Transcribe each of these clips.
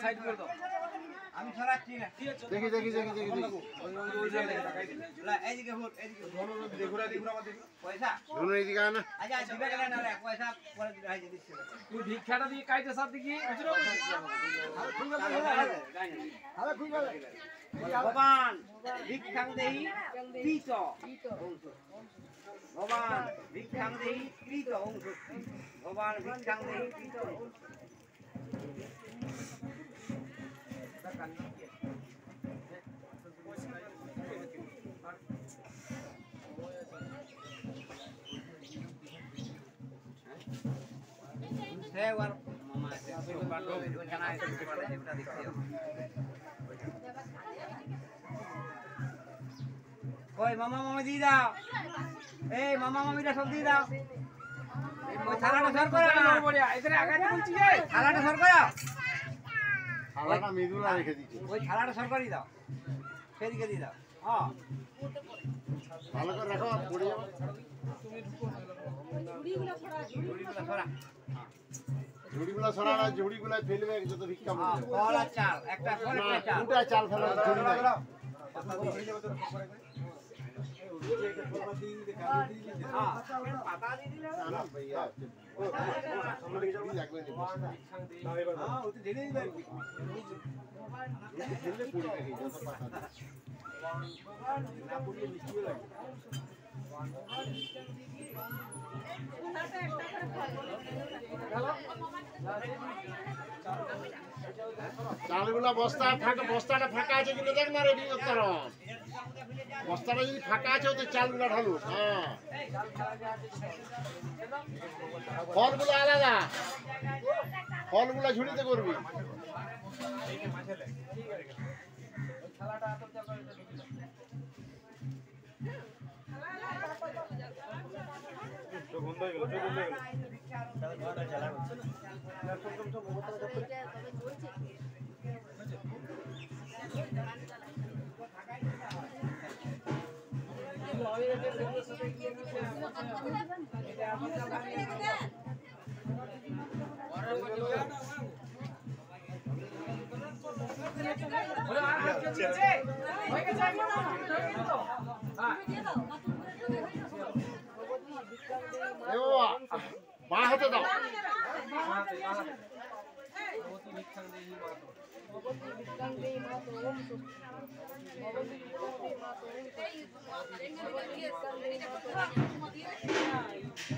Side করে দাও আমি ছড়াচ্ছি না দেখি দেখি দেখি দেখি এইদিকে ভোট এইদিকে ঘোরা দেখুন আমাদের পয়সা ধরুন এইদিকে আনা আচ্ছা দিবে গেলে না পয়সা পরে দিতে দিচ্ছি তুই ভিক্ষাটা দিয়ে কাইতে সাথ দেখি বুঝলো ভগবান ভিক্ষাং দেহি কৃত ভগবান ভিক্ষাং দেহি কৃত অংশ ভগবান ভিক্ষাং দেহি কৃত Sewa mama Koi mama mama di daw. Eh mama mama ida sob di daw. Koi thalata sor kora na. Edere agate bolchi je. Thalata sor kora. Thalata midula rekhe diche. Koi thalata sor kori daw. Sedike di daw. Ha. Bhalo kore rakho pore jabo. ঝুড়িগুলো ছড়া ঝুড়িগুলো ছড়া না ঝুড়িগুলো ফেলবে যত ভিক্ষা বলবে কলা চাল একটা করে চাল দুটো চাল ফেলো ঝুড়ি নাই পাতা দিয়ে হয়ে যাবে তো করে করে এই একটা ফলমা দিয়ে দিতে কাটি দিয়ে দিতে হ্যাঁ পাতা দিয়ে দিলে না ভাইয়া সামনে দিকে যাবে লাগবে না হ্যাঁ ওতে ঢেলে দিবে ঢেলে পুরি থাকে যত পাতা না পুরি মিষ্টি লাগে চালগুলা বস্তাটা ফাঁকা আছে কিন্তু দেখ না রেডি উত্তর বস্তাটা যদি ফাঁকা আছে ওতে চালগুলা ঢালু হ্যাঁ ফলগুলো আলাদা ফলগুলা ঝুড়িতে করবি বন্ধ হয়ে গেল বাঁ হাতে দাও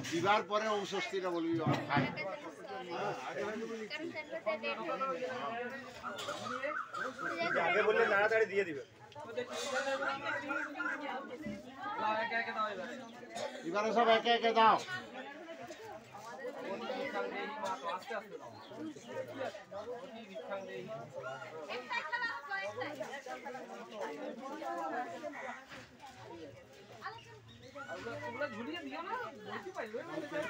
দিবার পরে ওম ষষ্ঠীটা বলবি আগে বললে তাড়াতাড়ি দিয়ে দিবে এবারে সব একে একে দাও আস্তে আস্তে দাও ঝুলিয়ে দিও না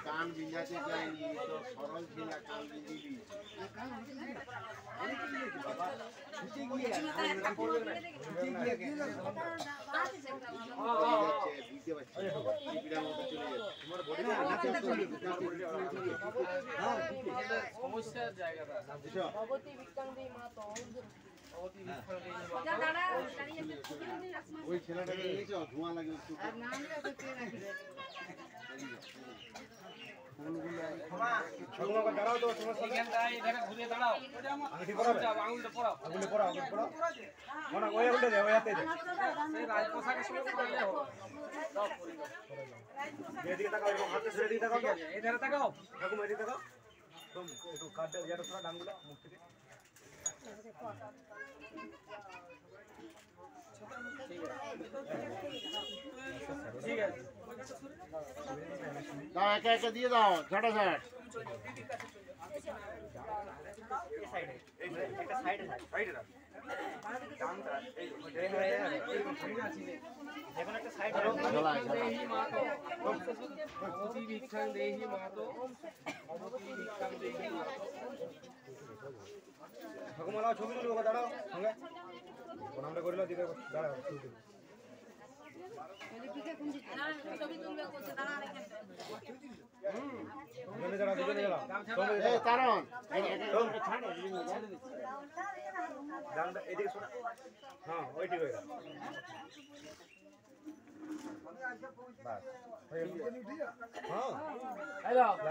কান বিঁধাতে চাইনি তো সরল ছিল কান বিঁধিবি সমস্যার জায়গাটা ওই ছেলেটাকে নিয়েছ ধোঁয়া লাগে দাঁড়াও তো ঘুরিয়ে দাঁড়াও আঙুলটা পড়াও আঙুলে পড়াও আঙুল পড়াও মনে ওই আঙুলটা দেয় ওই হাতে রাজপোশাকের সঙ্গে পড়ালে হবে এদিকে তাকাও এরকম হাতে ছেড়ে দিয়ে তাকাও এই ধারে তাকাও ঠাকুমা এদিকে তাকাও একটু কাটটা ইয়াটা থোড়া ডাঙ্গুলা মুখ থেকে ঠিক আছে দাও একা একা দিয়ে দাও ঝটাঝট একটা সাইডে সাইডে দাও ডানটা এই এখন একটা সাইডে দেহি মাতো অবতি ভিক্ষাং দেহি মাতো অবতি ভিক্ষাং দেহি মাতো ঠাকুমারা ছবি তুলবো দাঁড়াও সঙ্গে প্রণামটা করিল দিকে দাঁড়াও তারণ হ্যাঁ ওই ঠিক হয়ে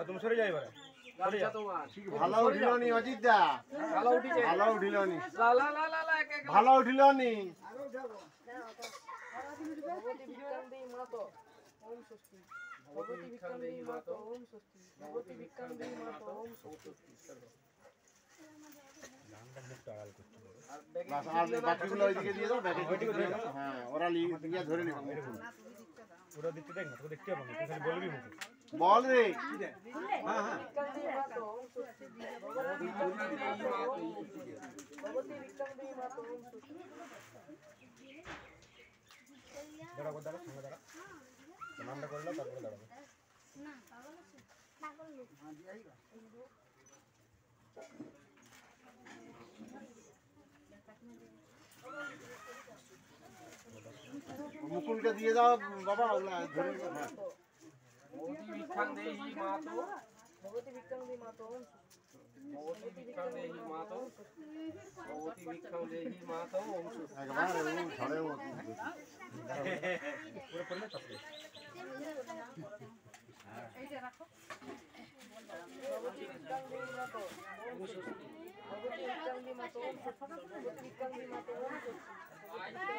তুমি সরে যাই এবারে ভালো উঠিল নি অজিত দা ভালো উঠিল নি ভালো উঠিল নি বাকিগুলো ওইদিকে দিয়ে দাও হ্যাঁ ওরা লিয়ে ধরে নেবে ওরা দেখতে দেখ না তোকে দেখতে হবে না তুই বলবি মুখে বল রে হ্যাঁ হ্যাঁ দাঁড়াবো দাঁড়া সঙ্গে দাঁড়া নামটা করলো তারপরে দাঁড়াবো মুকুলকে দিয়ে দাও বাবা ওগুলা ধরে নেবে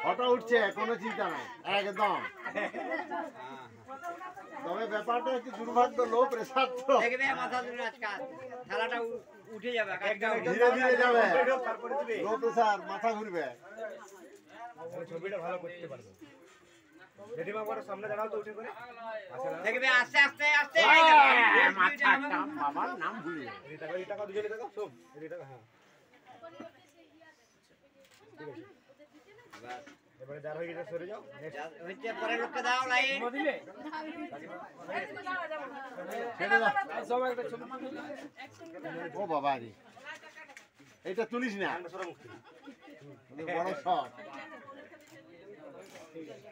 ফটো উঠছে কোনো চিন্তা নাই একদম তবে ব্যাপারটা হচ্ছে দুর্ভাগ্য লো প্রেসার তো উঠে যাবে ধীরে ধীরে যাবে লো প্রেসার মাথা ঘুরবে ছবিটা ভালো করতে পারবে জেঠিমা আমার সামনে দাঁড়াও তো উঠে করে দেখবে আস্তে আস্তে আস্তে বাবার নাম ভুলে এই টাকা দুজনে টাকা সব এই টাকা হ্যাঁ এবারে যার হয়ে গেছে সরে যাও হচ্ছে পরে লোককে দাও লাইন দিলে ও বাবা রে এটা তুলিস না বড় শট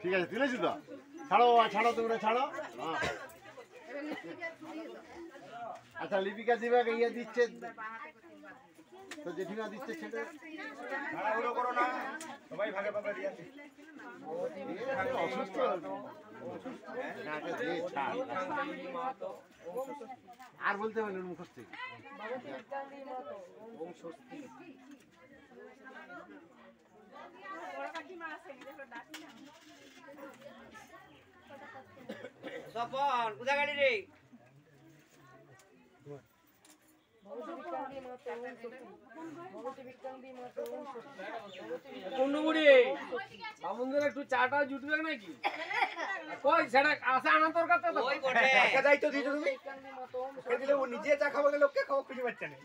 ঠিক আছে তুলেছি তো ছাড়ো ছাড়ো তোমরা ছাড়ো আচ্ছা লিপিকা দিবে ইয়ে দিচ্ছে তো জেঠিমা দিচ্ছে ছেলে তাড়াহুড়ো করো না সবাই ভাগে ভাগে দিয়ে আসি অসুস্থ আর বলতে হবে মুখস্থ সপন কোথায় গাড়ি রে একটু চাটা জুটবে নাকি কই সেটা আসা আনা তোর কাছে তো ওই বটে টাকা দায়িত্ব দিয়েছো তুমি ওকে দিলে ও নিজে চা খাবো লোককে খাওয়া খুঁজে পাচ্ছে না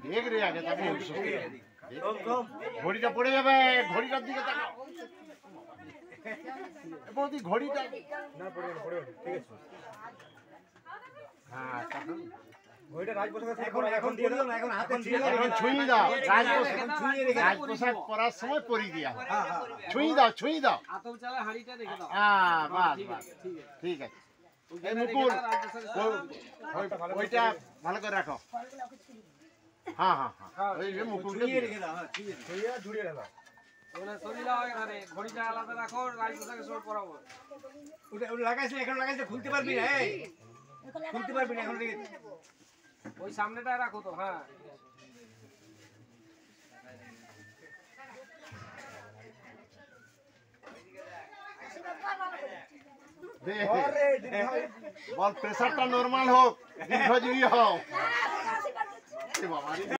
দেখ রে আগে তাকে ঘড়িটা পড়ে যাবে ঘড়িটার দিকে তাকাও বৌদি ঘড়িটা না পড়ে ঠিক আছে হ্যাঁ তাকাও ওইটা রাজপ্রসাদ এখন দিয়ে দাও না এখন হাতে দিয়ে দাও এখন ছুঁয়ে দাও রাজপোশাক পরার সময় পরি দিয়া ছুঁয়ে দাও আতপ চালা হাড়িটা রেখে দাও হ্যাঁ বাস বাস ঠিক আছে এই মুকুল ওইটা ভালো করে রাখো হ্যাঁ হ্যাঁ হ্যাঁ ওই যে মুকুলকে রেখে দাও হ্যাঁ ঝুড়িয়ে দাও ওনা সরিলা এখানে ঘড়িটা আলাদা রাখো রাজপোশাকে সর পরাবো ওটা লাগাইছ এখন লাগাইছে খুলতে পারবি না এই খুলতে পারবি না এখন রেখে ওই সামনেটা রাখো তো হ্যাঁ বল প্রেসারটা নরমাল হোক দীর্ঘজীবী হোক বাবা